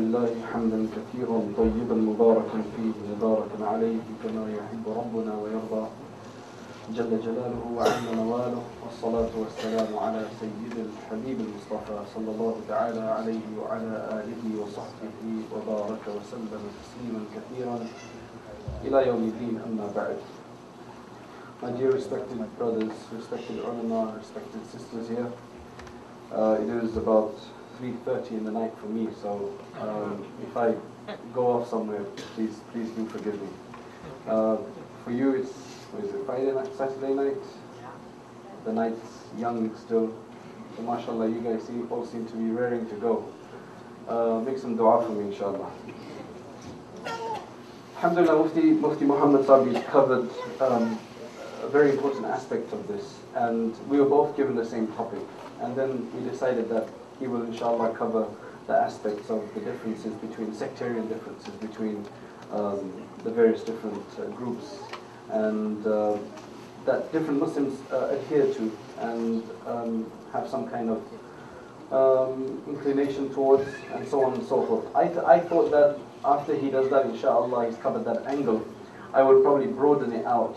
لله حمدا كثيرا طيبا مباركا فيه مباركا عليه كما يحب ربنا ويرضى جل جلاله وعم نواله والصلاة والسلام على سيد الحبيب المصطفى صلى الله تعالى عليه وعلى آله وصحبه وبارك وسلم تسليما كثيرا إلى يوم الدين أما بعد. My dear respected brothers, respected ulama, respected sisters here, it is about 3:30 in the night for me, so if I go off somewhere, please do forgive me. For you it's, what is it, Friday night, Saturday night? The night's young still, so mashallah you guys all seem to be raring to go. Make some dua for me inshallah. Alhamdulillah, Mufti Muhammad Sabi covered a very important aspect of this, and we were both given the same topic, and then we decided that he will inshallah cover the aspects of the differences between sectarian differences between the various different groups and that different Muslims adhere to and have some kind of inclination towards, and so on and so forth. I thought that after he does that, inshallah, he's covered that angle, I would probably broaden it out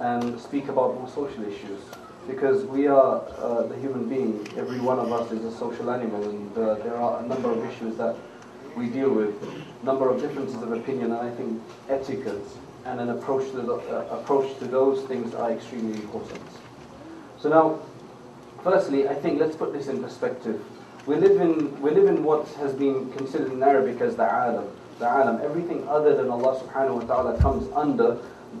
and speak about more social issues, because we are the human being. Every one of us is a social animal, and there are a number of issues that we deal with, number of differences of opinion, and I think etiquette and an approach to those things are extremely important. So now, firstly, I think let's put this in perspective. We live in what has been considered in Arabic as the alam. The alam, everything other than Allah subhanahu wa ta'ala comes under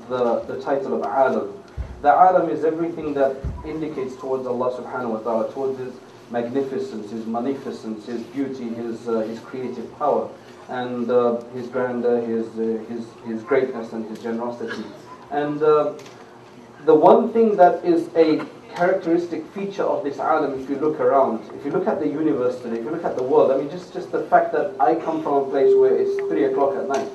the title of alam. The alam is everything that indicates towards Allah subhanahu wa ta'ala, towards His magnificence, His munificence, His beauty, His creative power, and His grandeur, His greatness and His generosity. And the one thing that is a characteristic feature of this alam, if you look around, if you look at the universe today, if you look at the world, I mean just the fact that I come from a place where it's 3 o'clock at night,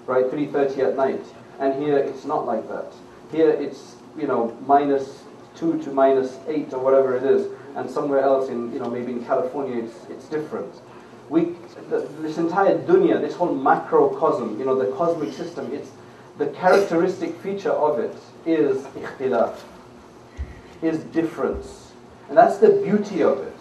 right, 3:30 at night, and here it's not like that. Here it's, -2 to -8 or whatever it is, and somewhere else in, maybe in California it's different. This entire dunya, this whole macrocosm, the cosmic system, it's the characteristic feature of it is ikhtilaf, is difference, and that's the beauty of it.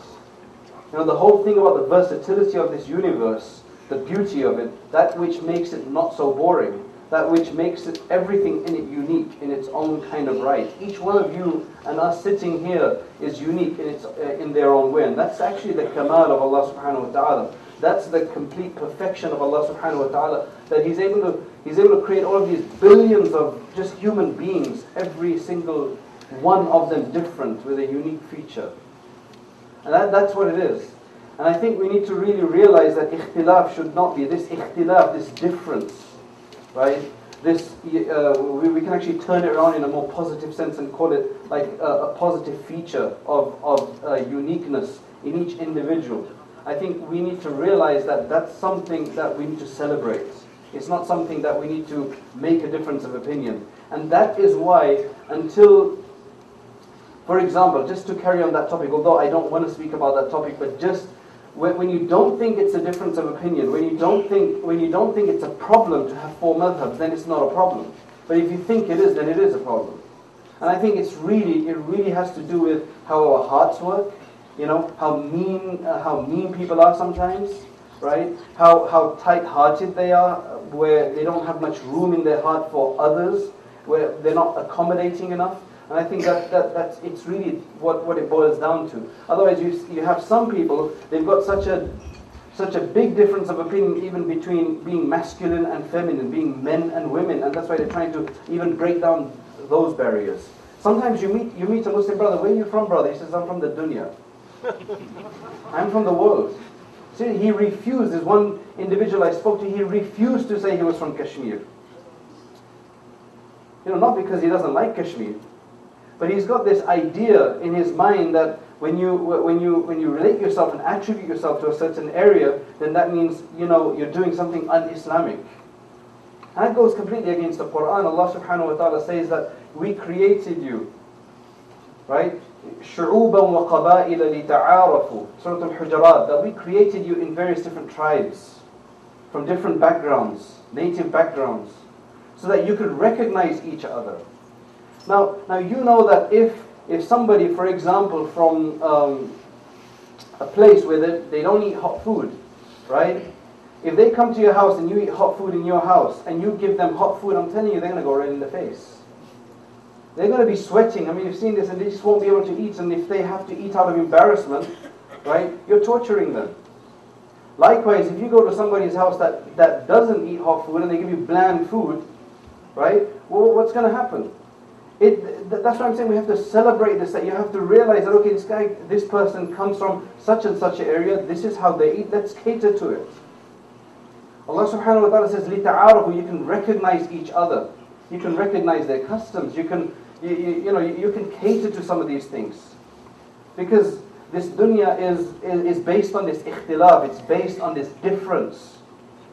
The whole thing about the versatility of this universe, the beauty of it, that which makes it not so boring, that which makes it, everything in it unique in its own kind of right. Each one of you and us sitting here is unique in their own way, and that's actually the kamal of Allah subhanahu wa ta'ala. That's the complete perfection of Allah subhanahu wa ta'ala, that He's able to create all of these billions of just human beings, every single one of them different with a unique feature. And that's what it is. And I think we need to really realize that ikhtilaf should not be this ikhtilaf, this difference, right? This we can actually turn it around in a more positive sense and call it like a positive feature of uniqueness in each individual. I think we need to realize that that's something that we need to celebrate. It's not something that we need to make a difference of opinion. And that is why until, for example, just to carry on that topic, although I don't want to speak about that topic, but just when you don't think it's a difference of opinion, when you don't think it's a problem to have 4 madhabs, then it's not a problem. But if you think it is, then it is a problem. And I think it really has to do with how our hearts work, how mean people are sometimes, right? How tight-hearted they are, where they don't have much room in their heart for others, where they're not accommodating enough. And I think that's it's really what it boils down to. Otherwise, you have some people, they've got such a big difference of opinion even between being masculine and feminine, being men and women, and that's why they're trying to even break down those barriers. Sometimes you meet a Muslim brother. Where are you from, brother? He says, I'm from the dunya. I'm from the world. See, he refused. There's one individual I spoke to, he refused to say he was from Kashmir. Not because he doesn't like Kashmir, but he's got this idea in his mind that when you relate yourself and attribute yourself to a certain area, then that means you're doing something un-Islamic. And that goes completely against the Quran. Allah subhanahu wa ta'ala says that we created you, right? شُعُوبًا وَقَبَائِلَ لِتَعَارَفُوا, Surah Al-Hujurat, that we created you in various different tribes. from different backgrounds, native backgrounds, so that you could recognize each other. Now you know that if somebody, for example, from a place where they don't eat hot food, right? If they come to your house and you eat hot food in your house and you give them hot food, I'm telling you, they're going to go right in the face. They're going to be sweating. I mean, you've seen this, and they just won't be able to eat. And if they have to eat out of embarrassment, right, you're torturing them. Likewise, if you go to somebody's house that doesn't eat hot food and they give you bland food, right, well, what's going to happen? That's why I'm saying we have to celebrate this, that you have to realize that, okay, this person comes from such and such an area, this is how they eat, let's cater to it. Allah subhanahu wa ta'ala says, لِتَعَارَفُوا, you can recognize each other. You can recognize their customs. You can cater to some of these things. Because this dunya is based on this ikhtilaf, it's based on this difference.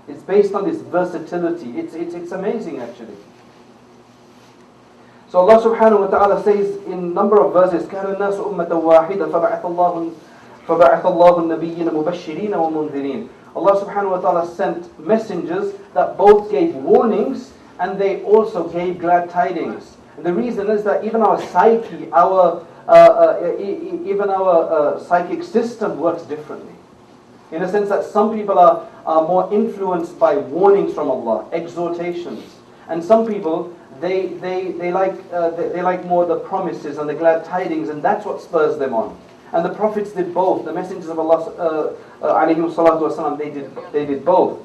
It's based on this versatility. It's amazing actually. So Allah subhanahu wa ta'ala says in a number of verses, كَانَ النَّاسُ أُمَّةً وَاحِدًا فَبَعَثَ اللَّهُ النَّبِيِّينَ مُبَشِّرِينَ وَمُنذِرِينَ. Allah subhanahu wa ta'ala sent messengers that both gave warnings and they also gave glad tidings. And the reason is that even our psyche, even our psychic system works differently. In a sense that some people are more influenced by warnings from Allah, exhortations, and some people they like more the promises and the glad tidings, and that's what spurs them on. And the prophets did both. The messengers of Allah, alayhim salatu wasalam, they did both.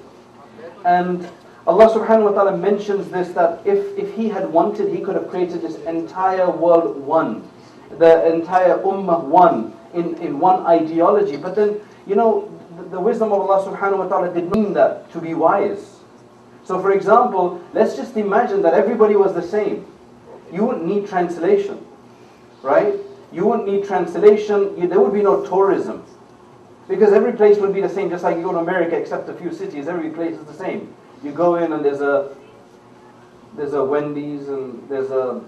And Allah subhanahu wa ta'ala mentions this, that if He had wanted, He could have created this entire world one, the entire ummah one, in one ideology. But then, the wisdom of Allah subhanahu wa ta'ala did not mean that to be wise. So for example, let's just imagine that everybody was the same. You wouldn't need translation, right? You wouldn't need translation, there would be no tourism. Because every place would be the same, just like you go to America, except a few cities, every place is the same. You go in and there's a Wendy's and there's a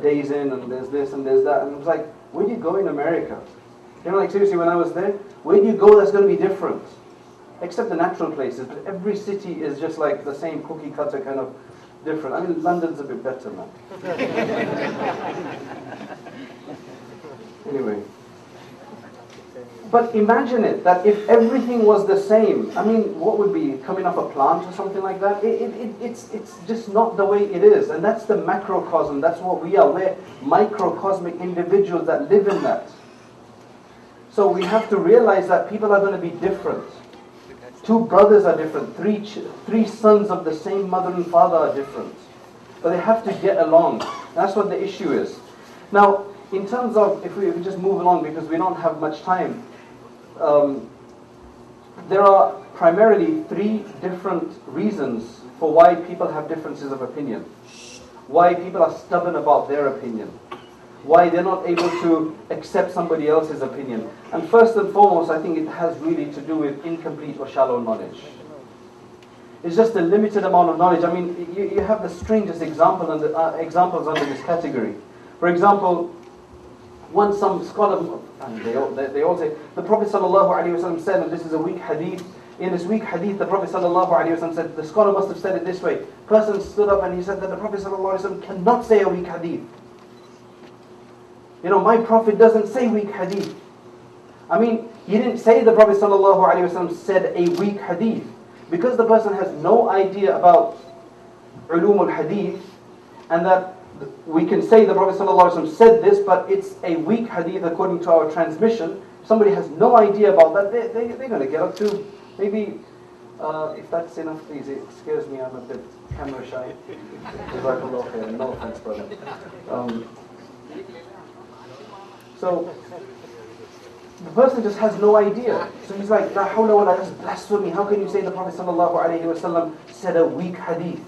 Days Inn and there's this and there's that. And it's like, where do you go in America? Like seriously, when I was there, where do you go that's going to be different? Except the natural places, but every city is just like the same cookie cutter kind of different. I mean, London's a bit better, man. Anyway. But imagine it, that if everything was the same, I mean, what would be coming off a plant or something like that? It's just not the way it is. And that's the macrocosm, that's what we are. We're microcosmic individuals that live in that. So we have to realize that people are going to be different. Two brothers are different. Three sons of the same mother and father are different. But they have to get along. That's what the issue is. Now, in terms of, if we just move along because we don't have much time, there are primarily three different reasons for why people have differences of opinion. Why people are stubborn about their opinion. Why they're not able to accept somebody else's opinion. And first and foremost, I think it has really to do with incomplete or shallow knowledge. It's just a limited amount of knowledge. I mean, you have the strangest examples under this category. For example, once some scholar, and they all say, the Prophet ﷺ said, and this is a weak hadith, in this weak hadith, the Prophet ﷺ said, the scholar must have said it this way. Person stood up and he said that the Prophet ﷺ cannot say a weak hadith. My Prophet doesn't say weak hadith. I mean, he didn't say the Prophet ﷺ said a weak hadith. Because the person has no idea about ulum al-hadith, and that we can say the Prophet ﷺ said this, but it's a weak hadith according to our transmission. If somebody has no idea about that, they're going to get up to, maybe, if that's enough, please, it scares me, I'm a bit camera shy. No offense, brother. So, the person just has no idea. So he's like, La hawla wa la, that's blasphemy. How can you say the Prophet ﷺ said a weak hadith?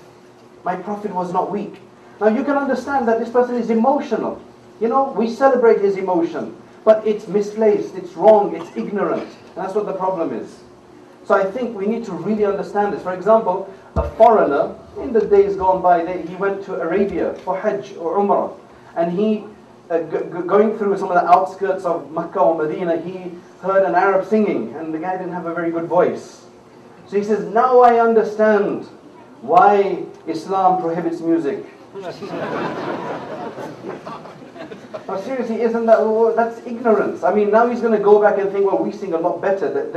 My Prophet was not weak. Now you can understand that this person is emotional. We celebrate his emotion. But it's misplaced, it's wrong, it's ignorant. And that's what the problem is. So I think we need to really understand this. For example, a foreigner, in the days gone by, he went to Arabia for Hajj or Umrah. And he, going through some of the outskirts of Makkah or Medina, he heard an Arab singing. And the guy didn't have a very good voice. So he says, now I understand why Islam prohibits music. Now seriously, isn't that, that's ignorance. I mean, now he's going to go back and think, well, we sing a lot better.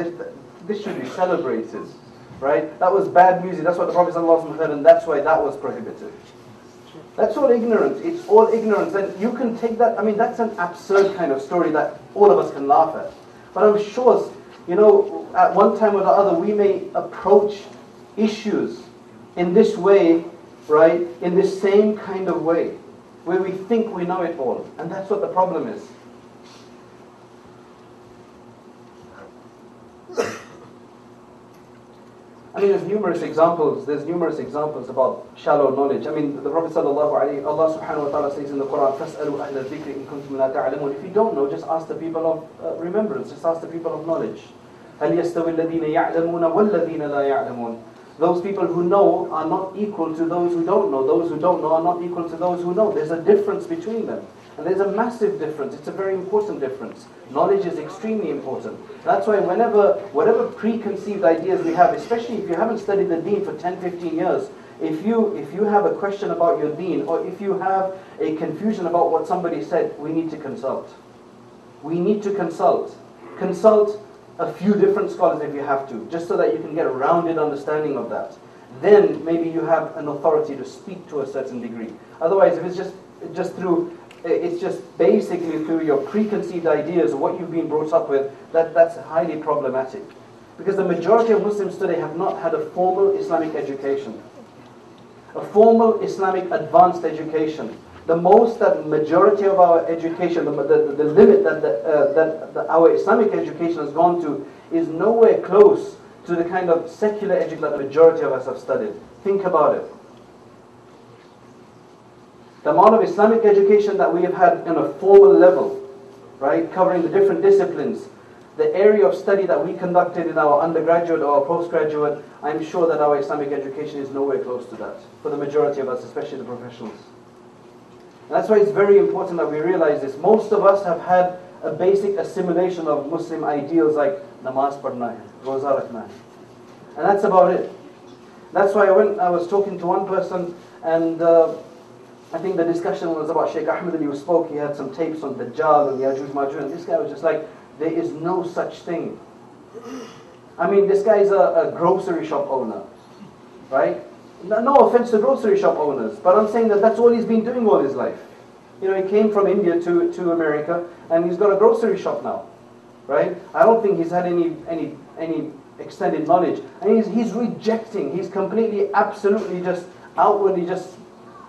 This should be celebrated, right? That was bad music. That's what the Prophet ﷺ said, and that's why that was prohibited. That's all ignorance. It's all ignorance. And you can take that, I mean, that's an absurd kind of story that all of us can laugh at. But I'm sure, you know, at one time or the other, we may approach issues in this way, right? In this same kind of way, where we think we know it all. And that's what the problem is. I mean, there's numerous examples about shallow knowledge. I mean, the Prophet ﷺ, Allah subhanahu wa ta'ala says in the Quran, فَاسْأَلُوا أَهْلَ الذِّكْرِ إِن كُنتُمْ لَا تَعْلَمُونَ. If you don't know, just ask the people of remembrance, just ask the people of knowledge. هَلْ يَسْتَوِي الَّذِينَ يَعْلَمُونَ وَالَّذِينَ لَا يَعْلَمُونَ. Those people who know are not equal to those who don't know. Those who don't know are not equal to those who know. There's a difference between them. And there's a massive difference. It's a very important difference. Knowledge is extremely important. That's why whatever preconceived ideas we have, especially if you haven't studied the deen for 10, 15 years, if you have a question about your deen, or if you have a confusion about what somebody said, we need to consult. We need to consult. Consult a few different scholars if you have to, just so that you can get a rounded understanding of that. Then maybe you have an authority to speak to a certain degree. Otherwise, if it's just basically through your preconceived ideas or what you've been brought up with, that's highly problematic. Because the majority of Muslims today have not had a formal Islamic education. A formal Islamic advanced education. The most that majority of our education, the limit that our Islamic education has gone to, is nowhere close to the kind of secular education that the majority of us have studied. Think about it. The amount of Islamic education that we have had on a formal level, right, covering the different disciplines, the area of study that we conducted in our undergraduate or our postgraduate, I'm sure that our Islamic education is nowhere close to that, for the majority of us, especially the professionals. And that's why it's very important that we realize this. Most of us have had a basic assimilation of Muslim ideals like namaz padna hai, roza rakhna hai. And that's about it. That's why when I was talking to one person, and I think the discussion was about Sheikh Ahmed, and he spoke, he had some tapes on Dajjal and Yajuj Majuj, and this guy was just like, there is no such thing. I mean, this guy is a grocery shop owner, right? No offense to grocery shop owners, but I'm saying that that's all he's been doing all his life. You know, he came from India to America, and he's got a grocery shop now, right? I don't think he's had any extended knowledge. And he's rejecting, he's completely, absolutely just outwardly, just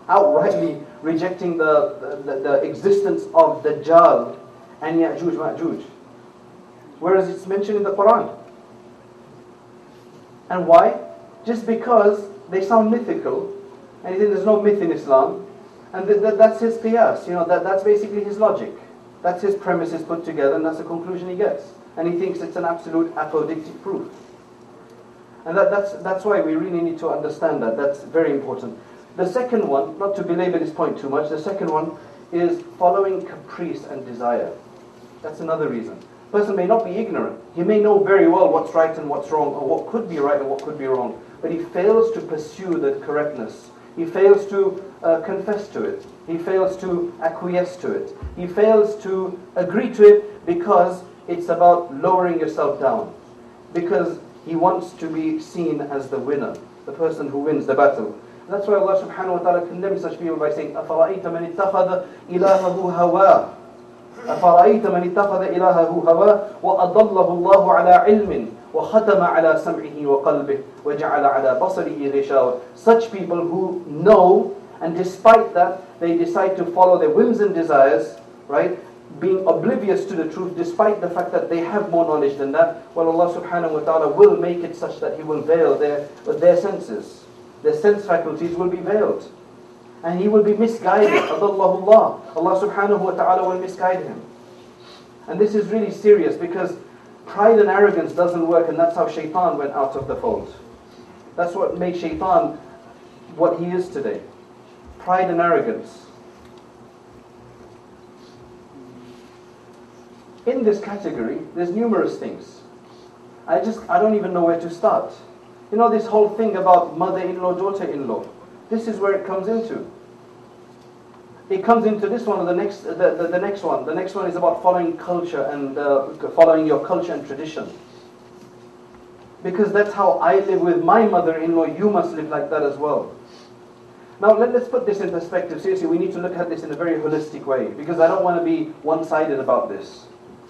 outrightly rejecting the existence of Dajjal and Ya'juj Ma'juj. Whereas it's mentioned in the Quran. And why? Just because they sound mythical, and he thinks there's no myth in Islam, and that's his qiyas, you know, that's basically his logic. That's his premises put together, and that's the conclusion he gets. And he thinks it's an absolute apodictic proof. And that's why we really need to understand that. That's very important. The second one, not to belabor this point too much, the second one is following caprice and desire. That's another reason. A person may not be ignorant. He may know very well what's right and what's wrong, or what could be right and what could be wrong. But he fails to pursue the correctness. He fails to confess to it. He fails to acquiesce to it. He fails to agree to it because it's about lowering yourself down. Because he wants to be seen as the winner, the person who wins the battle. And that's why Allah subhanahu wa ta'ala condemns such people by saying, أَفَرَأَيْتَ مَنِ اتَّخَذَ إِلَهَهُ هَوَاهُ أَفَرَأَيْتَ مَنِ اتَّخَذَ إِلَهَهُ هَوَاهُ وَأَضَلَّهُ اللَّهُ عَلَى عِلْمٍ وَخَتَمَ عَلَى سَمْعِهِ وَقَلْبِهِ وَجَعَلَ عَلَى بَصَرِهِ غِشَاوَةً. Such people who know, and despite that, they decide to follow their whims and desires, right? Being oblivious to the truth, despite the fact that they have more knowledge than that. Well, Allah subhanahu wa ta'ala will make it such that He will veil their senses. Their sense faculties will be veiled. And he will be misguided. Adallahu Allah. Allah subhanahu wa ta'ala will misguide him. And this is really serious because pride and arrogance doesn't work, and that's how shaitan went out of the fold. That's what made shaitan what he is today. Pride and arrogance. In this category, there's numerous things. I don't even know where to start. You know, this whole thing about mother-in-law, daughter-in-law, this is where it comes into. It comes into this one, or the next one. The next one is about following culture and following your culture and tradition. Because that's how I live with my mother-in-law, you must live like that as well. Now let's put this in perspective. Seriously, we need to look at this in a very holistic way, because I don't want to be one-sided about this.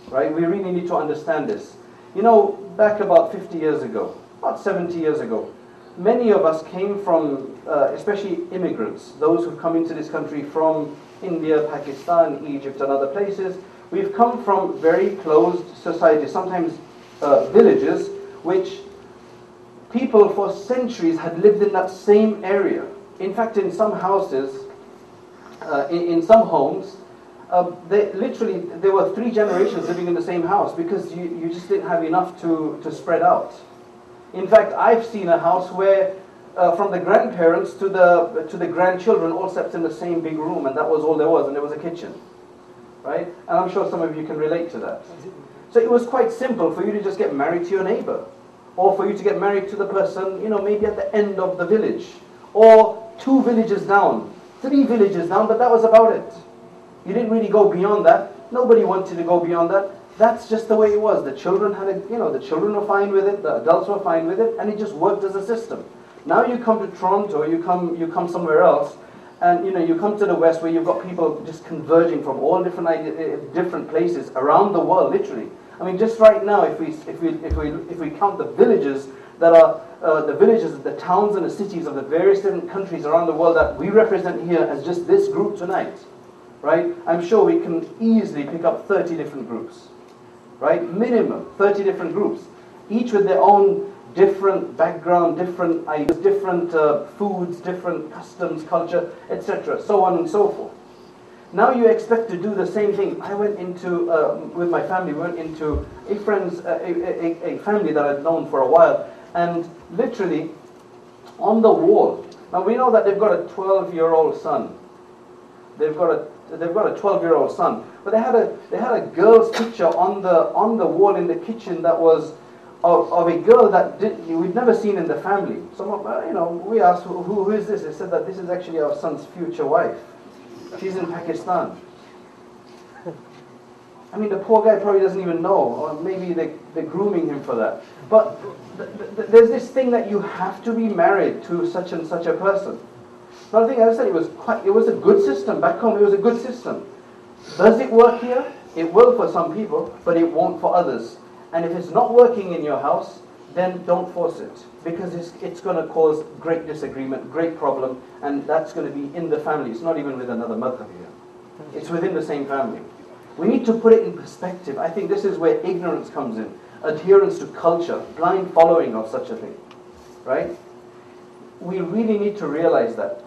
Right? We really need to understand this. You know, back about 50 years ago, about 70 years ago, many of us came from, especially immigrants, those who've come into this country from India, Pakistan, Egypt and other places. We've come from very closed societies, sometimes villages, which people for centuries had lived in that same area. In fact, in some houses, in some homes, there were 3 generations living in the same house, because you just didn't have enough to spread out. In fact, I've seen a house where from the grandparents to the grandchildren all slept in the same big room, and that was all there was, and there was a kitchen. Right? And I'm sure some of you can relate to that. So it was quite simple for you to just get married to your neighbor, or for you to get married to the person, you know, maybe at the end of the village, or 2 villages down, 3 villages down, but that was about it. You didn't really go beyond that. Nobody wanted to go beyond that. That's just the way it was. The children had the children were fine with it, the adults were fine with it, and it just worked as a system. Now you come to Toronto, you come somewhere else, and you come to the West, where you've got people just converging from all different places around the world, literally. I mean, just right now, if we count the villages that are the towns and the cities of the various different countries around the world that we represent here as just this group tonight, right? I'm sure we can easily pick up 30 different groups, right? Minimum 30 different groups, each with their own different background, different ideas, different foods, different customs, culture, etc., so on and so forth. Now you expect to do the same thing. I went into, with my family, we went into a family that I'd known for a while, and literally on the wall, now we know that they've got a 12-year-old son. They've got a 12-year-old son, but they had a girl's picture on the wall in the kitchen that was of a girl that we'd never seen in the family. So we asked, who is this? They said that this is actually our son's future wife. She's in Pakistan. I mean, the poor guy probably doesn't even know, or maybe they're grooming him for that. But there's this thing that you have to be married to such and such a person. Another thing I said, it was a good system back home. It was a good system. Does it work here? It will for some people, but it won't for others. And if it's not working in your house, then don't force it, because it's going to cause great disagreement, great problem, and that's going to be in the family. It's not even with another madhab here. It's within the same family. We need to put it in perspective. I think this is where ignorance comes in. Adherence to culture, blind following of such a thing. Right? We really need to realize that.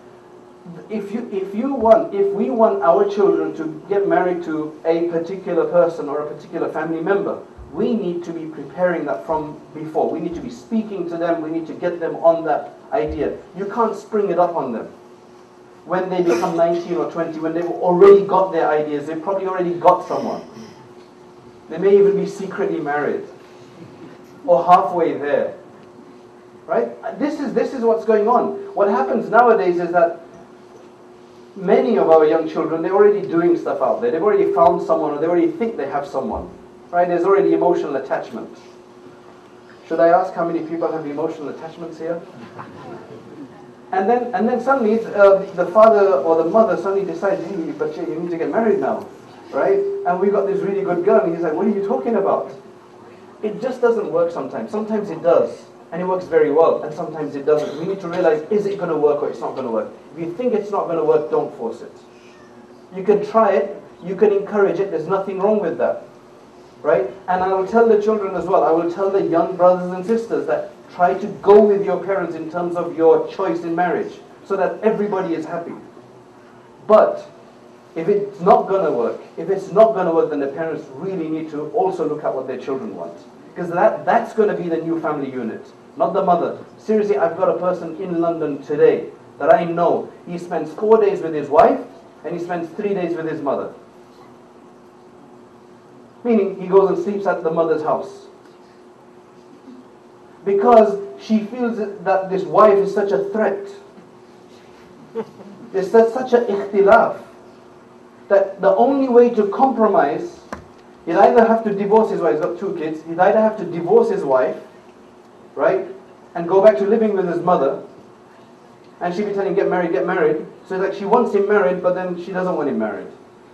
If we want our children to get married to a particular person or a particular family member, we need to be preparing that from before. We need to be speaking to them. We need to get them on that idea. You can't spring it up on them. When they become 19 or 20, when they've already got their ideas, they've probably already got someone. They may even be secretly married or halfway there. Right? This is what's going on. What happens nowadays is that many of our young children, they're already doing stuff out there. They've already found someone, or they already think they have someone. Right? There's already emotional attachment. Should I ask how many people have emotional attachments here? And then suddenly the father or the mother suddenly decides, hey, but you need to get married now, right? And we got this really good girl, and he's like, what are you talking about? It just doesn't work sometimes. Sometimes it does, and it works very well, and sometimes it doesn't. We need to realize, is it going to work or it's not going to work? If you think it's not going to work, don't force it. You can try it, you can encourage it, there's nothing wrong with that. Right? And I will tell the children as well, I will tell the young brothers and sisters that try to go with your parents in terms of your choice in marriage, so that everybody is happy. But if it's not going to work, then the parents really need to also look at what their children want. Because that's going to be the new family unit, not the mother. Seriously, I've got a person in London today that I know. He spends 4 days with his wife, and he spends 3 days with his mother. Meaning, he goes and sleeps at the mother's house. because she feels that this wife is such a threat. There's such an ikhtilaf that the only way to compromise, he'd either have to divorce his wife. He's got 2 kids. He'd either have to divorce his wife, right, and go back to living with his mother, and she'd be telling him, get married, get married. So it's like she wants him married, but then she doesn't want him married.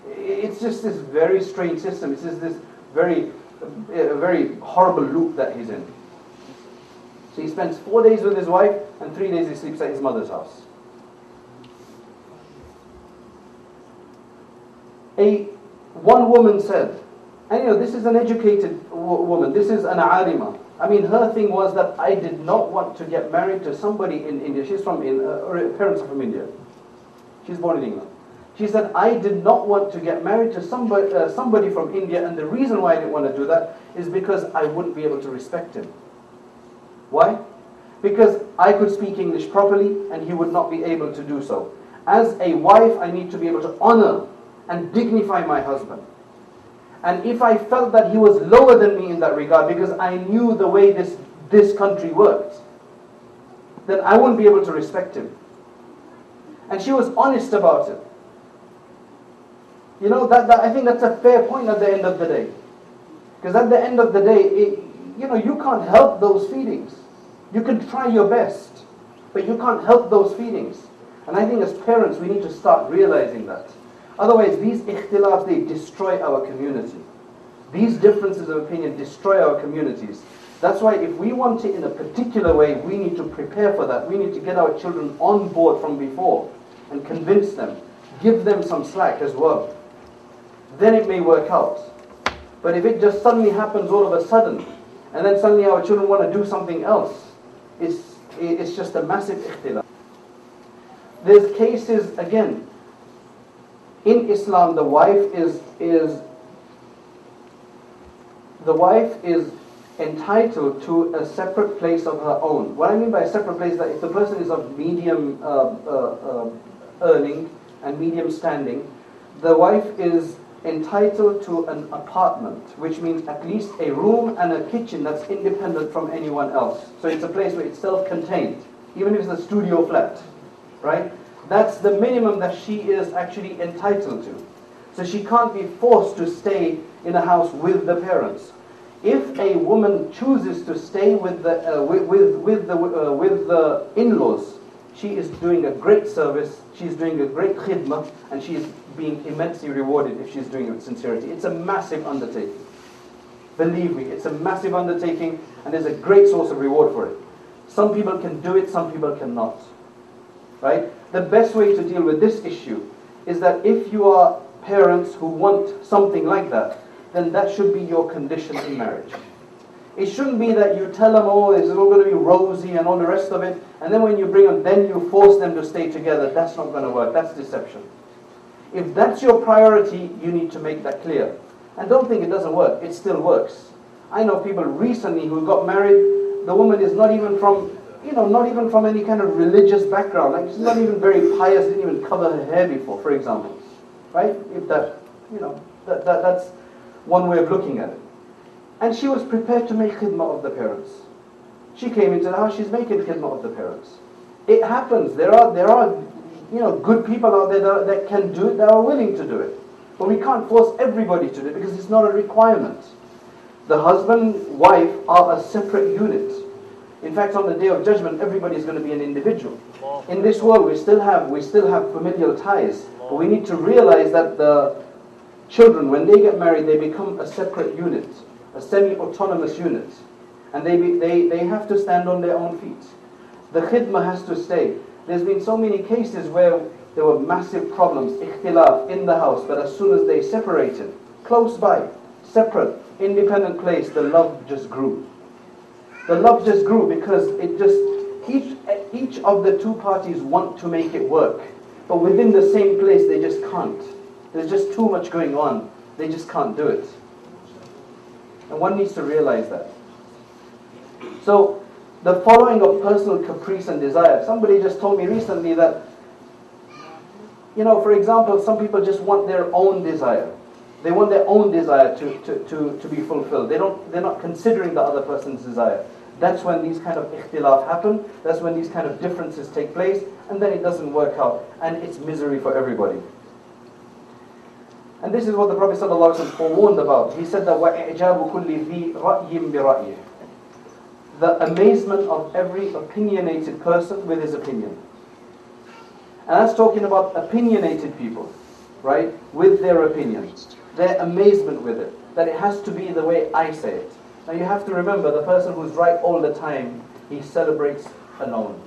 It's just this very strange system. It's just this very horrible loop that he's in. So he spends 4 days with his wife, and 3 days he sleeps at his mother's house. One woman said, and this is an educated woman, this is an alima. I mean, her thing was that I did not want to get married to somebody in India. She's from her parents are from India. She's born in England. She said, I did not want to get married to somebody from India, and the reason why I didn't want to do that is because I wouldn't be able to respect him. Why? Because I could speak English properly, and he would not be able to do so. As a wife, I need to be able to honor and dignify my husband. And if I felt that he was lower than me in that regard, because I knew the way this country worked, then I wouldn't be able to respect him. And she was honest about it. I think that's a fair point at the end of the day. Because at the end of the day, you can't help those feelings. You can try your best, but you can't help those feelings. And I think as parents, we need to start realizing that. Otherwise, these ikhtilafs, they destroy our community. These differences of opinion destroy our communities. That's why if we want it in a particular way, we need to prepare for that. We need to get our children on board from before and convince them. Give them some slack as well. Then it may work out. But if it just suddenly happens all of a sudden, and then suddenly our children want to do something else, it's just a massive ikhtilaf. There's cases, again, in Islam, the wife is entitled to a separate place of her own. What I mean by a separate place is that if the person is of medium earning and medium standing, the wife is entitled to an apartment, which means at least a room and a kitchen that's independent from anyone else. So it's a place where it's self-contained, even if it's a studio flat, right? That's the minimum that she is actually entitled to. So she can't be forced to stay in a house with the parents. If a woman chooses to stay with the in-laws, she is doing a great service, she's doing a great khidmah, and she is being immensely rewarded if she's doing it with sincerity. It's a massive undertaking. Believe me, it's a massive undertaking, and there's a great source of reward for it. Some people can do it, some people cannot. Right? The best way to deal with this issue is that if you are parents who want something like that, then that should be your condition in marriage. It shouldn't be that you tell them, oh, it's all going to be rosy and all the rest of it, and then when you bring them, then you force them to stay together. That's not going to work. That's deception. If that's your priority, you need to make that clear. And don't think it doesn't work. It still works. I know people recently who got married, the woman is not even from any kind of religious background. Like, she's not even very pious, didn't even cover her hair before, for example. Right? If that's one way of looking at it. And she was prepared to make khidmah of the parents. She came into the house, she's making khidmah of the parents. It happens. There are good people out there that can do it, that are willing to do it. But we can't force everybody to do it because it's not a requirement. The husband, wife are a separate unit. In fact, on the Day of Judgment, everybody is going to be an individual. In this world, we still have familial ties. But we need to realize that the children, when they get married, they become a separate unit, a semi-autonomous unit. And they have to stand on their own feet. The khidmah has to stay. There's been so many cases where there were massive problems, ikhtilaf in the house, but as soon as they separated, close by, separate, independent place, the love just grew. The love just grew because each of the two parties want to make it work. But within the same place, they just can't. There's just too much going on. They just can't do it. And one needs to realize that. So, the following of personal caprice and desire. Somebody just told me recently that, for example, some people just want their own desire. They want their own desire to be fulfilled. They're not considering the other person's desire. That's when these kind of ikhtilaf happen, that's when these kind of differences take place, and then it doesn't work out, and it's misery for everybody. And this is what the Prophet ﷺ forewarned about. He said that وَإِعْجَابُ كُلِّ ذِي رَأْيٍ بِرَأْيِهِ, the amazement of every opinionated person with his opinion. And that's talking about opinionated people, right? With their opinions, their amazement with it, that it has to be the way I say it. Now you have to remember, the person who's right all the time, he celebrates alone.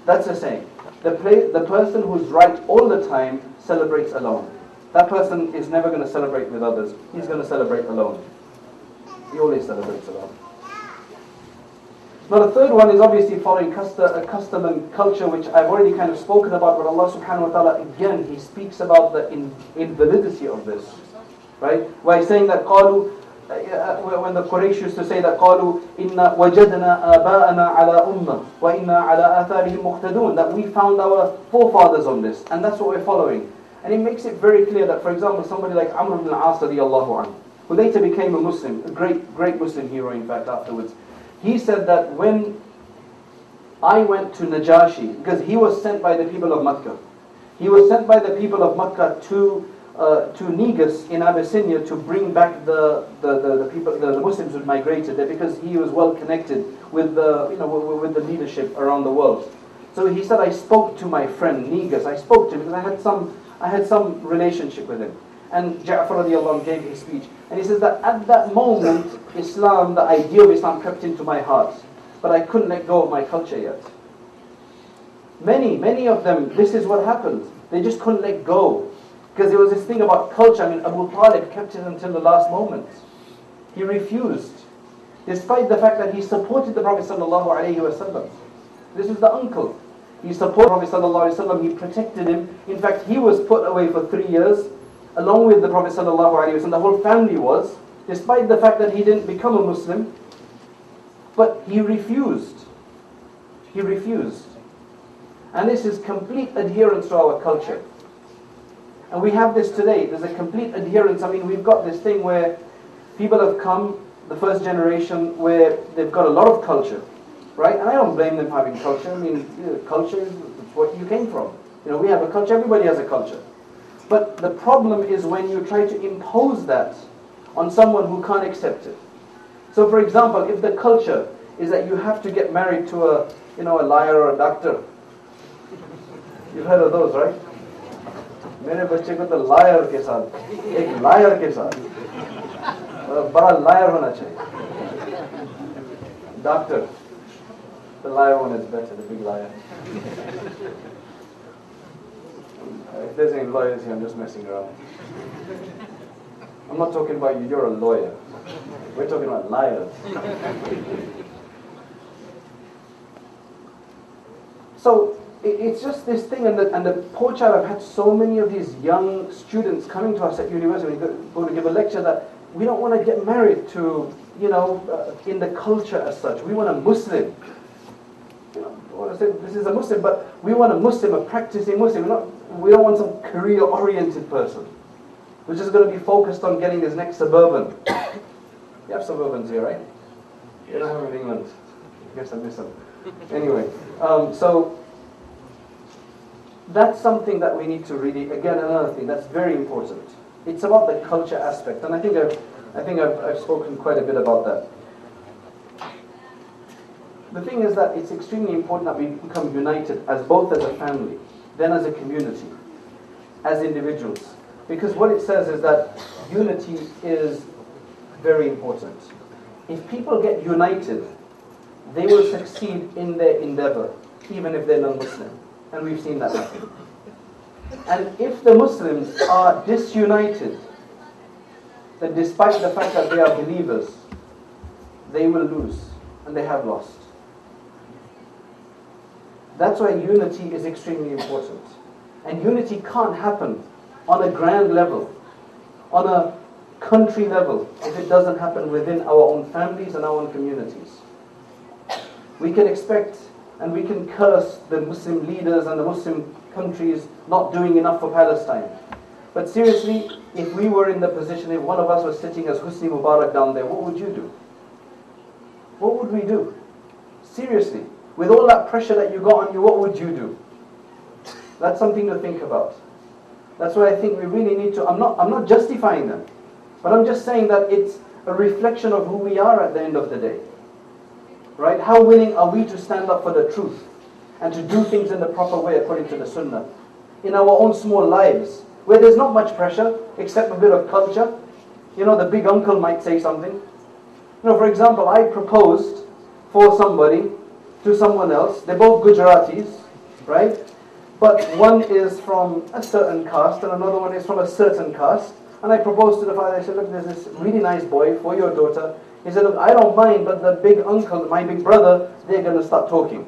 That's the saying. The person who's right all the time celebrates alone. That person is never going to celebrate with others. He's going to celebrate alone. He always celebrates alone. Now the third one is obviously following custom and culture, which I've already kind of spoken about, but Allah subhanahu wa ta'ala, again, He speaks about the invalidity of this. Right? By saying that قالوا, when the Quraysh used to say that قالوا إِنَّا وَجَدْنَا آبَاءَنَا عَلَىٰ أُمَّةٍ وَإِنَّا عَلَىٰ آثَارِهِمْ مُقْتَدُونَ, that we found our forefathers on this, and that's what we're following. And it makes it very clear that, for example, somebody like Amr ibn al-As radiallahu anhu, who later became a Muslim, a great Muslim hero in fact afterwards, he said that when I went to Najashi, because he was sent by the people of Makkah, he was sent by the people of Makkah to Negus in Abyssinia to bring back the people, the Muslims who migrated there, because he was well connected with with the leadership around the world. So he said, I spoke to my friend Negus. I spoke to him because I had some relationship with him. And Ja'far radiallahu anhu gave his speech. And he says that at that moment, Islam, the idea of Islam crept into my heart. But I couldn't let go of my culture yet. Many of them, this is what happened. They just couldn't let go. Because there was this thing about culture. I mean, Abu Talib kept it until the last moment. He refused. Despite the fact that he supported the Prophet ﷺ. This is the uncle. He supported the Prophet ﷺ. He protected him. In fact, he was put away for 3 years, along with the Prophet ﷺ. The whole family was, despite the fact that he didn't become a Muslim. But he refused. He refused. And this is complete adherence to our culture. And we have this today. There's a complete adherence. I mean, we've got this thing where people have come, the first generation, where they've got a lot of culture, right? And I don't blame them for having culture. I mean, culture is what you came from. We have a culture. Everybody has a culture. But the problem is when you try to impose that on someone who can't accept it. So, for example, if the culture is that you have to get married to a liar or a doctor. You've heard of those, right? मेरे बच्चे को तो lawyer के साथ एक lawyer के साथ बड़ा लायर होना चाहिए. Doctor, the liar one is better, the big liar. If there's any lawyers here, I'm just messing around. I'm not talking about you, you're a lawyer. We're talking about liars. So it's just this thing, and the poor child, I've had so many of these young students coming to us at university, go to give a lecture, that we don't want to get married to, in the culture as such. We want a Muslim. This is a Muslim, but we want a Muslim, a practicing Muslim. We don't want some career-oriented person who's just going to be focused on getting his next Suburban. You have Suburbans here, right? You don't have them in England. I guess I miss them. Anyway, so that's something that we need to really, again, another thing that's very important. It's about the culture aspect, and I think I've spoken quite a bit about that. The thing is that it's extremely important that we become united as both as a family, then as a community, as individuals. Because what it says is that unity is very important. If people get united, they will succeed in their endeavor, even if they're non-Muslim. And we've seen that happen. And if the Muslims are disunited, then despite the fact that they are believers, they will lose, and they have lost. That's why unity is extremely important. And unity can't happen on a grand level, on a country level, if it doesn't happen within our own families and our own communities. We can expect and we can curse the Muslim leaders and the Muslim countries not doing enough for Palestine. But seriously, if we were in the position, if one of us was sitting as Husni Mubarak down there, what would you do? what would we do? Seriously, with all that pressure that you got on you, what would you do? That's something to think about. That's why I think we really need to, I'm not justifying them, but I'm just saying that it's a reflection of who we are at the end of the day. Right? How willing are we to stand up for the truth and to do things in the proper way according to the Sunnah? In our own small lives, where there's not much pressure, except a bit of culture. You know, the big uncle might say something. You know, for example, I proposed for somebody to someone else. They're both Gujaratis, right? But one is from a certain caste and another one is from a certain caste. And I proposed to the father, I said, look, there's this really nice boy for your daughter. He said, look, I don't mind, but the big uncle, my big brother, they're going to start talking.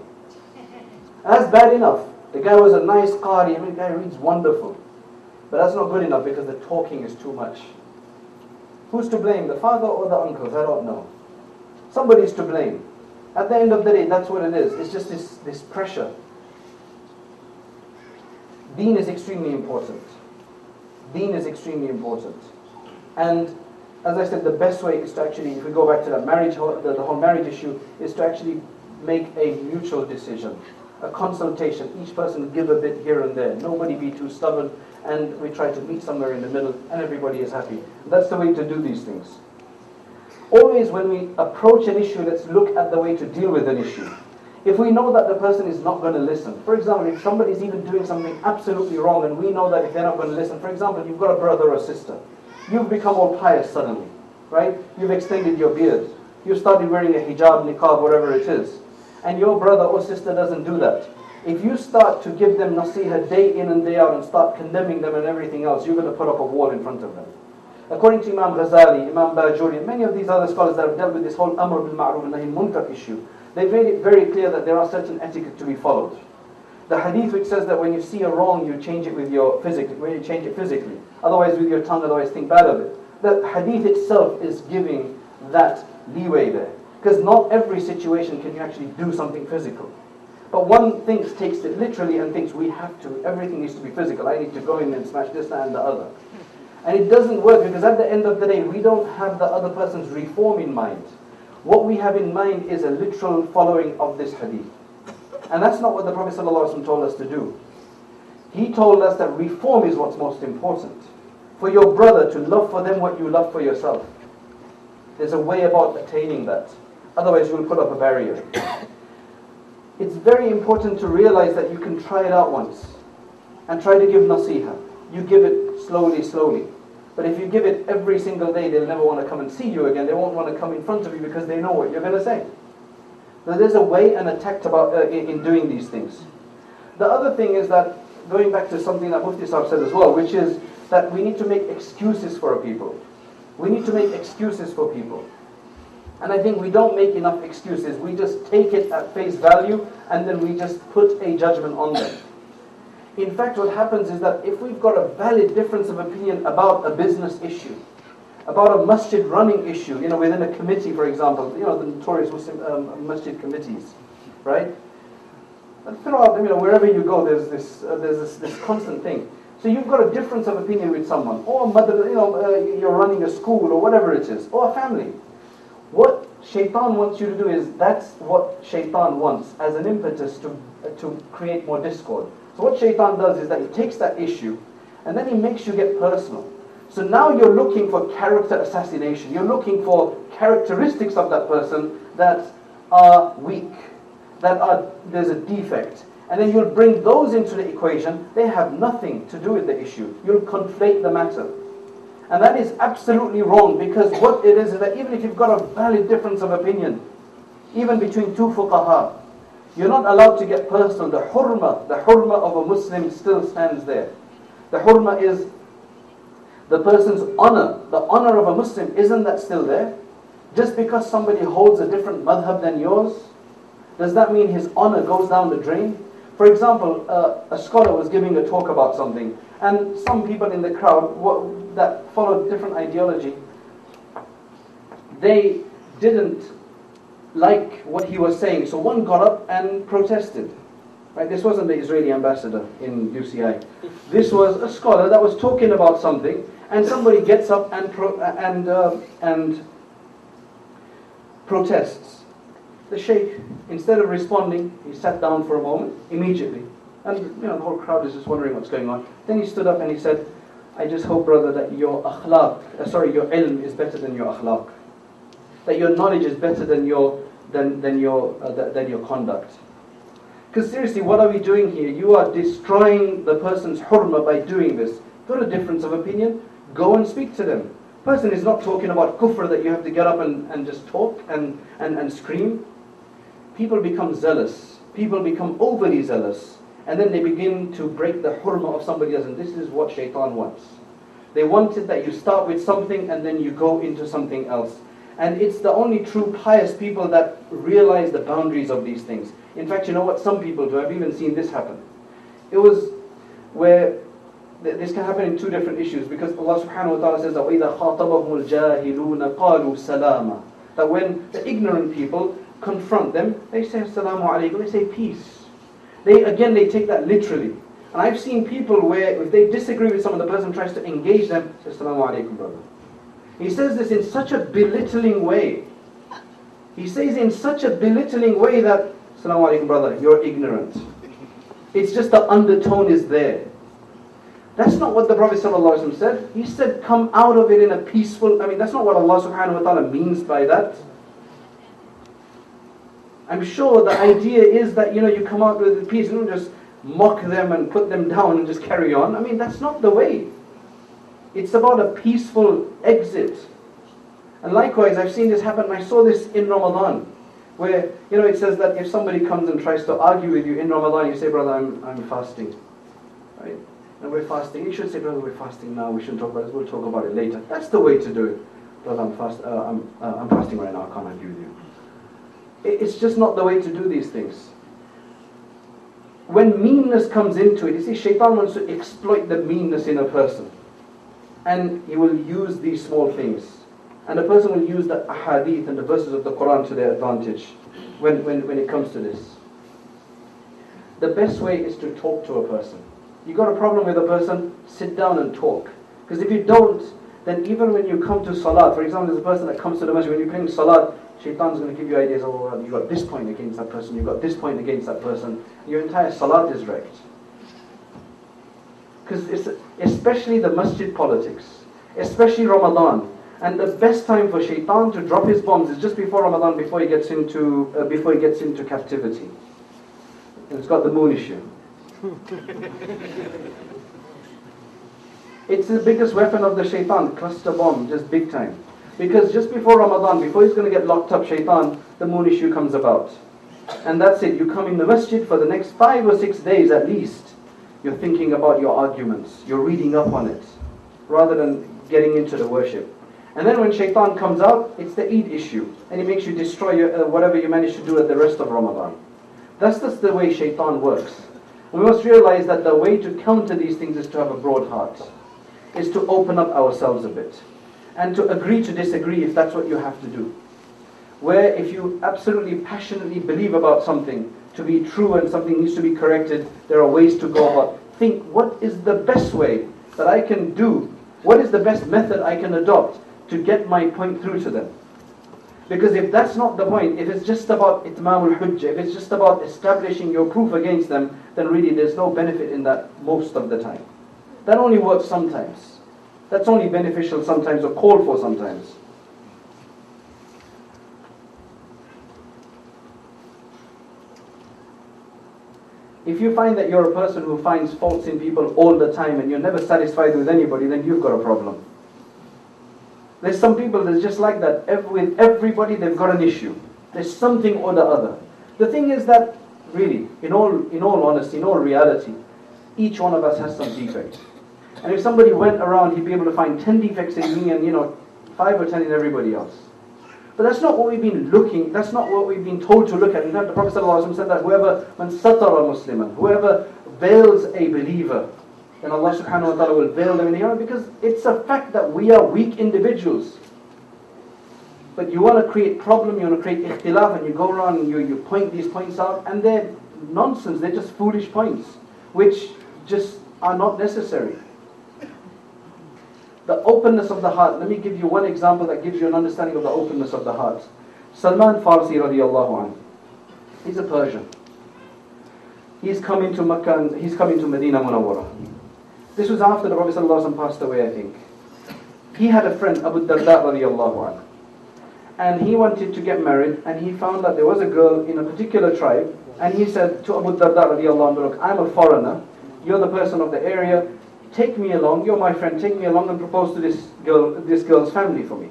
And that's bad enough. The guy was a nice qari, the guy reads wonderful. But that's not good enough because the talking is too much. Who's to blame, the father or the uncles? I don't know. Somebody's to blame. At the end of the day, that's what it is. It's just this pressure. Deen is extremely important. Deen is extremely important. And as I said, the best way is to actually, if we go back to that marriage, the whole marriage issue, is to actually make a mutual decision. A consultation. Each person give a bit here and there. Nobody be too stubborn. And we try to meet somewhere in the middle and everybody is happy. That's the way to do these things. Always when we approach an issue, let's look at the way to deal with an issue. If we know that the person is not going to listen, for example, if somebody is even doing something absolutely wrong and we know that if they're not going to listen, for example, you've got a brother or sister, you've become all pious suddenly, right? You've extended your beard, you started wearing a hijab, niqab, whatever it is, and your brother or sister doesn't do that. If you start to give them nasiha day in and day out and start condemning them and everything else, you're going to put up a wall in front of them. According to Imam Ghazali, Imam Bajuri, and many of these other scholars that have dealt with this whole Amr bil Ma'ruf and Nahi Munkar issue, they've made it very clear that there are certain etiquette to be followed. The hadith which says that when you see a wrong, you change it with your physically. Otherwise with your tongue, otherwise think bad of it. The hadith itself is giving that leeway there. Because not every situation can you actually do something physical. But one takes it literally and thinks we have to, everything needs to be physical. I need to go in and smash this, that and the other. And it doesn't work because at the end of the day, we don't have the other person's reform in mind. What we have in mind is a literal following of this hadith. And that's not what the Prophet ﷺ told us to do. He told us that reform is what's most important. For your brother to love for them what you love for yourself. There's a way about attaining that. Otherwise you'll put up a barrier. It's very important to realize that you can try it out once and try to give nasiha. You give it slowly, slowly. But if you give it every single day, they'll never want to come and see you again. They won't want to come in front of you because they know what you're going to say. So there's a way and a tact about in doing these things. The other thing is that, going back to something that Mufti Sahib said as well, which is that we need to make excuses for people. We need to make excuses for people. And I think we don't make enough excuses. We just take it at face value and then we just put a judgment on them. In fact, what happens is that if we've got a valid difference of opinion about a business issue, about a masjid running issue, within a committee, for example, the notorious Muslim masjid committees, right? And throughout, wherever you go, there's this constant thing. So you've got a difference of opinion with someone, or a mother, you're running a school or whatever it is, or a family. What shaitan wants you to do is, that's what shaitan wants as an impetus to create more discord. So what shaitan does is that he takes that issue and then he makes you get personal. So now you're looking for character assassination. You're looking for characteristics of that person that are weak, there's a defect. And then you'll bring those into the equation. They have nothing to do with the issue. You'll conflate the matter. And that is absolutely wrong, because what it is that even if you've got a valid difference of opinion, even between two fuqaha, you're not allowed to get personal. The hurma of a Muslim still stands there. The hurma is the person's honor. The honor of a Muslim, isn't that still there? Just because somebody holds a different madhab than yours, does that mean his honor goes down the drain? For example, a scholar was giving a talk about something, and some people in the crowd that followed different ideology, they didn't like what he was saying. So one got up and protested. Right? This wasn't the Israeli ambassador in UCI. This was a scholar that was talking about something, and somebody gets up and protests. The Shaykh, instead of responding, he sat down for a moment, immediately. And the whole crowd is just wondering what's going on. Then he stood up and he said, I just hope, brother, that your your ilm is better than your akhlaq. That your knowledge is better than your conduct. Because seriously, what are we doing here? You are destroying the person's hurma by doing this. Got a difference of opinion? Go and speak to them. Person is not talking about kufr that you have to get up and just talk and scream. People become zealous. People become overly zealous. And then they begin to break the hurma of somebody else. And this is what shaitan wants. They want it that you start with something and then you go into something else. And it's the only true pious people that realize the boundaries of these things. In fact, you know what some people do? I've even seen this happen. It was where this can happen in two different issues, because Allah subhanahu wa ta'ala says that وَإِذَا خَاطَبَهُمُ الْجَاهِلُونَ قَالُوا سَلَامًا. That when the ignorant people confront them, they say Assalamu alaikum, they say peace. They take that literally. And I've seen people where if they disagree with someone, the person tries to engage them, say Assalamu alaikum, brother. He says this in such a belittling way. He says in such a belittling way that, Assalamu alaikum, brother, you're ignorant. It's just the undertone is there. That's not what the Prophet ﷺ said. He said, come out of it in a peaceful... that's not what Allah subhanahu wa ta'ala means by that. I'm sure the idea is that, you come out with peace and don't just mock them and put them down and just carry on. That's not the way. It's about a peaceful exit. And likewise, I've seen this happen. I saw this in Ramadan, where, it says that if somebody comes and tries to argue with you in Ramadan, you say, brother, I'm fasting. Right? And we're fasting. You should say, brother, we're fasting now. We shouldn't talk about it. We'll talk about it later. That's the way to do it. Brother, I'm fasting right now. I can't argue with you. It's just not the way to do these things. When meanness comes into it, you see, shaitan wants to exploit the meanness in a person. And he will use these small things. And a person will use the ahadith and the verses of the Quran to their advantage when it comes to this. The best way is to talk to a person. You got a problem with a person, sit down and talk. Because if you don't, then even when you come to salat, for example, there's a person that comes to the masjid, when you're playing salat, shaitan's going to give you ideas, you got this point against that person, you got this point against that person. Your entire salat is wrecked. Because it's especially the masjid politics, especially Ramadan. And the best time for shaitan to drop his bombs is just before Ramadan, before he gets into captivity. And it's got the moon issue. It's the biggest weapon of the shaitan, cluster bomb, just big time. Because just before Ramadan, before he's going to get locked up, shaitan, the moon issue comes about. And that's it. You come in the masjid for the next 5 or 6 days at least. You're thinking about your arguments. You're reading up on it. Rather than getting into the worship. And then when shaitan comes out, it's the Eid issue. And it makes you destroy whatever you manage to do at the rest of Ramadan. That's just the way shaitan works. We must realize that the way to counter these things is to have a broad heart. Is to open up ourselves a bit. And to agree to disagree if that's what you have to do. Where if you absolutely passionately believe about something to be true and something needs to be corrected, there are ways to go about. Think, what is the best way that I can do? What is the best method I can adopt to get my point through to them? Because if that's not the point, if it's just about itmamul hujjah, if it's just about establishing your proof against them, then really there's no benefit in that most of the time. That only works sometimes. That's only beneficial sometimes or called for sometimes. If you find that you're a person who finds faults in people all the time and you're never satisfied with anybody, then you've got a problem. There's some people that's just like that. With everybody they've got an issue. There's something or the other. The thing is that really, in all honesty, in all reality, each one of us has some defect. And if somebody went around, he'd be able to find 10 defects in me and 5 or 10 in everybody else. But that's not what we've been that's not what we've been told to look at. In fact, the Prophet ﷺ said that whoever veils a believer, then Allah subhanahu wa ta'ala will veil them in the Qiyamah, because it's a fact that we are weak individuals. But you want to create problem, you want to create ikhtilaf, and you go around and you point these points out, and they're nonsense, they're just foolish points, which just are not necessary. The openness of the heart. Let me give you one example that gives you an understanding of the openness of the heart. Salman Farsi radiallahu anhu. He's a Persian. He's coming to Makkah and he's coming to Medina Munawwara. This was after the Prophet ﷺ passed away, I think. He had a friend, Abu Darda radiallahu anhu. And he wanted to get married, and he found that there was a girl in a particular tribe, and he said to Abu Darda radiallahu anhu, look, I'm a foreigner, you're the person of the area, take me along, you're my friend, take me along and propose to this girl's family for me.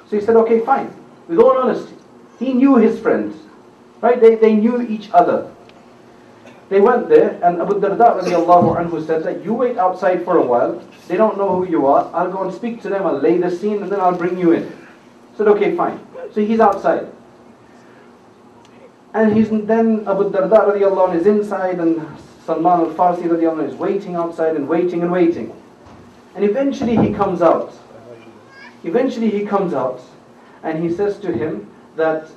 So he said, okay, fine, with all honesty. He knew his friends, right? They knew each other. They went there, and Abu Darda radiallahu anhu said that you wait outside for a while, they don't know who you are, I'll go and speak to them, I'll lay the scene, and then I'll bring you in. Said, okay, fine. So he's outside. And then Abu Darda radiallahu anhu is inside, and Salman al-Farsi radiallahu anhu is waiting outside and waiting and waiting. And eventually he comes out. Eventually he comes out, and he says to him that,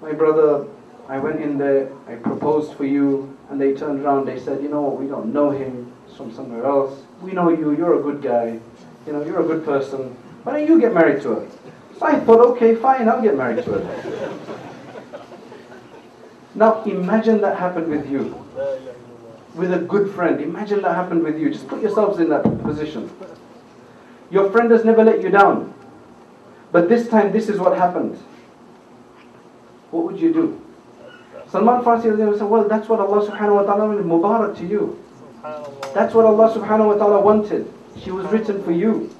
my brother, I went in there, I proposed for you, and they turned around, they said, you know what, we don't know him, he's from somewhere else. We know you, you're a good guy, you're a good person. Why don't you get married to her? So I thought, okay, fine, I'll get married to her. Now imagine that happened with you. With a good friend, imagine that happened with you. Just put yourselves in that position. Your friend has never let you down. But this time, this is what happened. What would you do? Salman Farsi said, well, that's what Allah subhanahu wa ta'ala wanted. Mubarak to you. That's what Allah subhanahu wa ta'ala wanted. She was written for you.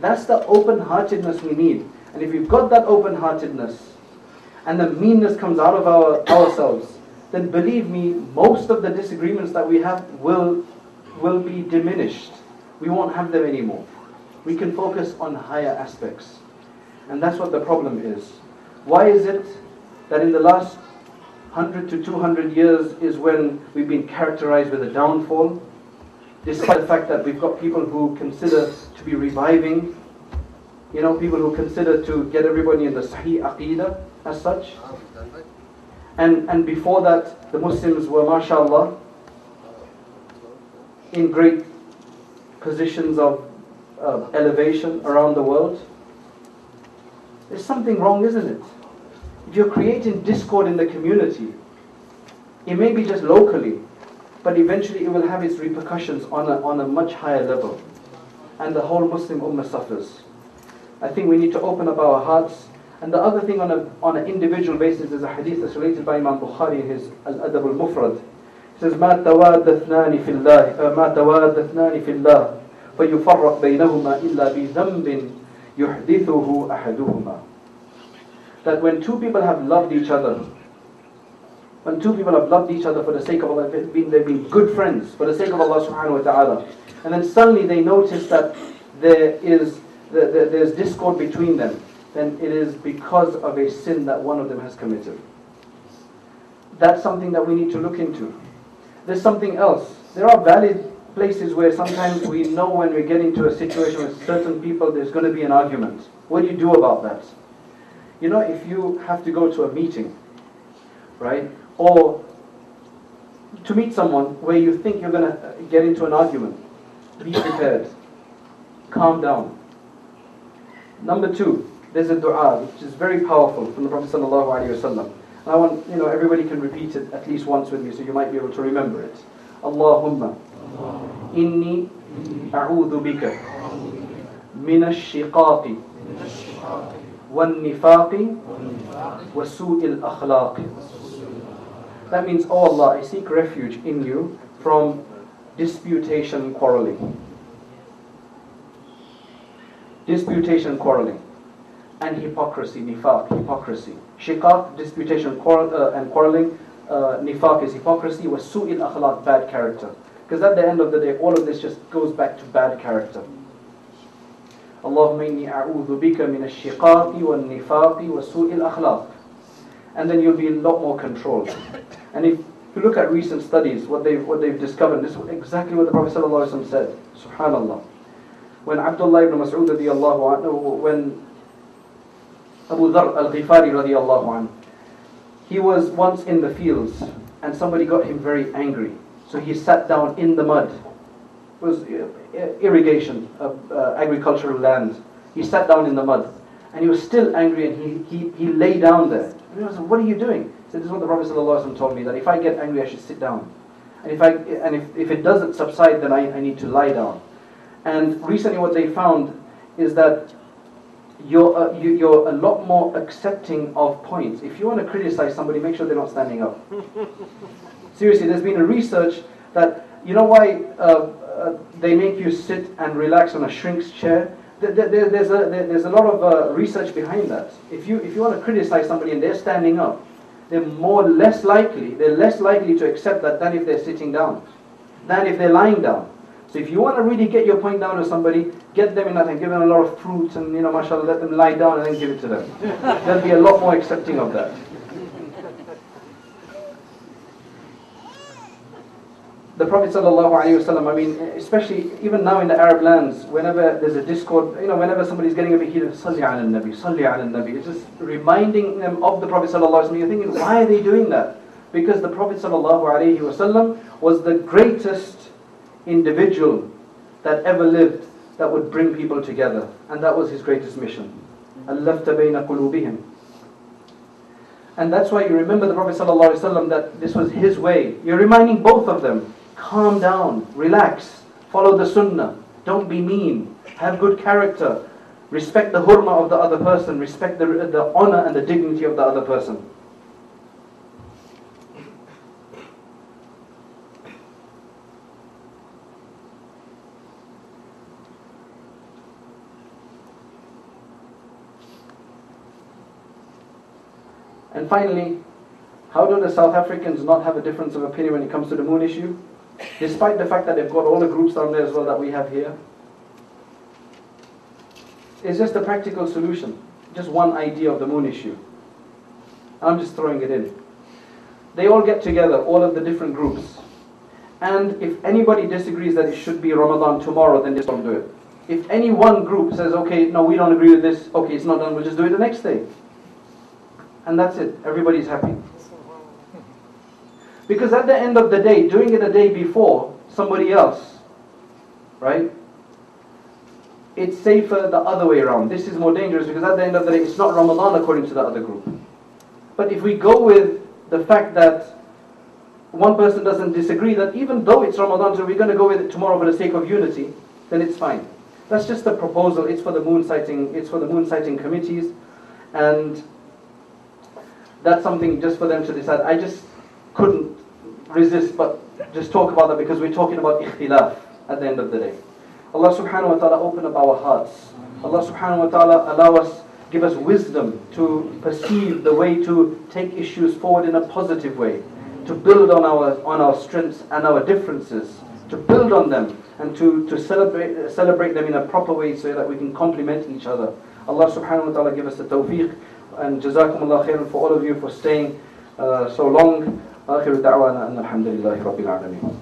That's the open-heartedness we need. And if we've got that open-heartedness, and the meanness comes out of ourselves, then believe me, most of the disagreements that we have will be diminished. We won't have them anymore. We can focus on higher aspects. And that's what the problem is. Why is it that in the last 100 to 200 years is when we've been characterized with a downfall? Despite the fact that we've got people who consider to be reviving, people who consider to get everybody in the Sahih Aqidah as such. And before that, the Muslims were, mashallah, in great positions of elevation around the world. There's something wrong, isn't it? If you're creating discord in the community, it may be just locally, but eventually it will have its repercussions on a much higher level. And the whole Muslim Ummah suffers. I think we need to open up our hearts. And the other thing on an individual basis is a hadith that's related by Imam Bukhari in his Al-Adab al-Mufrad. He says, مَا تَوَادَّثْنَانِ فِي اللَّهِ فَيُفَرَّقْ بَيْنَهُمَا إِلَّا بِذَنْبٍ يُحْدِثُهُ أَحَدُهُمَا. That when two people have loved each other, for the sake of Allah, they've been good friends for the sake of Allah subhanahu wa ta'ala, and then suddenly they notice that there's discord between them, then it is because of a sin that one of them has committed. That's something that we need to look into. There's something else. There are valid places where sometimes we know when we're getting to a situation with certain people there's going to be an argument. What do you do about that? If you have to go to a meeting, right, or to meet someone where you think you're going to get into an argument, be prepared. Calm down. Number 2, there's a dua which is very powerful from the Prophet ﷺ. And I want, everybody can repeat it at least once with me, so you might be able to remember it. Allahumma inni a'udhu bika min ash-shiqaqi wan-nifaqi wa su'il akhlaqi. That means, oh Allah, I seek refuge in you from disputation, quarreling. Disputation, quarreling. And hypocrisy, nifaq, hypocrisy. Shiqaq, disputation and quarreling. Nifaq is hypocrisy. Wa su'il akhlaq, bad character. Because at the end of the day, all of this just goes back to bad character. Allahumma inni a'udhu bika min ash-shiqaqi wal-nifaqi wa su'il akhlaq. And then you'll be in a lot more control. And if you look at recent studies, what they've discovered, this is exactly what the Prophet ﷺ said. Subhanallah. When Abdullah ibn Mas'ud radiyallahu anhu, when Abu Dharr al-Ghifari radiyallahu anhu, he was once in the fields and somebody got him very angry. So he sat down in the mud. It was irrigation of agricultural land. He sat down in the mud and he was still angry, and he lay down there. And he was like, what are you doing? He said, this is what the Prophet ﷺ told me, that if I get angry, I should sit down. And if it doesn't subside, then I need to lie down. And recently what they found is that you're a lot more accepting of points. If you want to criticize somebody, make sure they're not standing up. Seriously, there's been a research that, you know why they make you sit and relax on a shrink's chair? There's a lot of research behind that. If you want to criticize somebody and they're standing up, they're less likely to accept that than if they're sitting down, than if they're lying down. So if you want to really get your point down to somebody, get them in that and give them a lot of fruit and, mashallah, let them lie down and then give it to them. They'll be a lot more accepting of that. The Prophet ﷺ, especially even now in the Arab lands, whenever there's a discord, whenever somebody's getting a bit heated, Salli ala nabi, Salli ala nabi, it's just reminding them of the Prophet ﷺ. You're thinking, why are they doing that? Because the Prophet ﷺ was the greatest individual that ever lived that would bring people together, and that was his greatest mission. أَلَّفْتَ بَيْنَ قُلُوبِهِمْ. And that's why you remember the Prophet ﷺ, that this was his way. You're reminding both of them, calm down, relax, follow the sunnah, don't be mean, have good character, respect the hurma of the other person, respect the honor and the dignity of the other person. And finally, how do the South Africans not have a difference of opinion when it comes to the moon issue? Despite the fact that they've got all the groups down there as well that we have here. It's just a practical solution. Just one idea of the moon issue. I'm just throwing it in. They all get together, all of the different groups. And if anybody disagrees that it should be Ramadan tomorrow, then just don't do it. If any one group says, okay, no, we don't agree with this, okay, it's not done, we'll just do it the next day. And that's it. Everybody's happy. Because at the end of the day, doing it a day before somebody else, right? It's safer the other way around. This is more dangerous because at the end of the day, it's not Ramadan according to the other group. But if we go with the fact that one person doesn't disagree, that even though it's Ramadan, so we're going to go with it tomorrow for the sake of unity, then it's fine. That's just a proposal. It's for the moon sighting committees, and that's something just for them to decide. I just couldn't resist but just talk about that because we're talking about ikhtilaf at the end of the day. Allah subhanahu wa ta'ala open up our hearts. Allah subhanahu wa ta'ala give us wisdom to perceive the way to take issues forward in a positive way, to build on our strengths and our differences, to build on them and to celebrate them in a proper way so that we can complement each other. Allah subhanahu wa ta'ala give us the tawfiq. And jazakumullah khairan for all of you for staying so long. آخر دعوانا أن الحمد لله رب العالمين.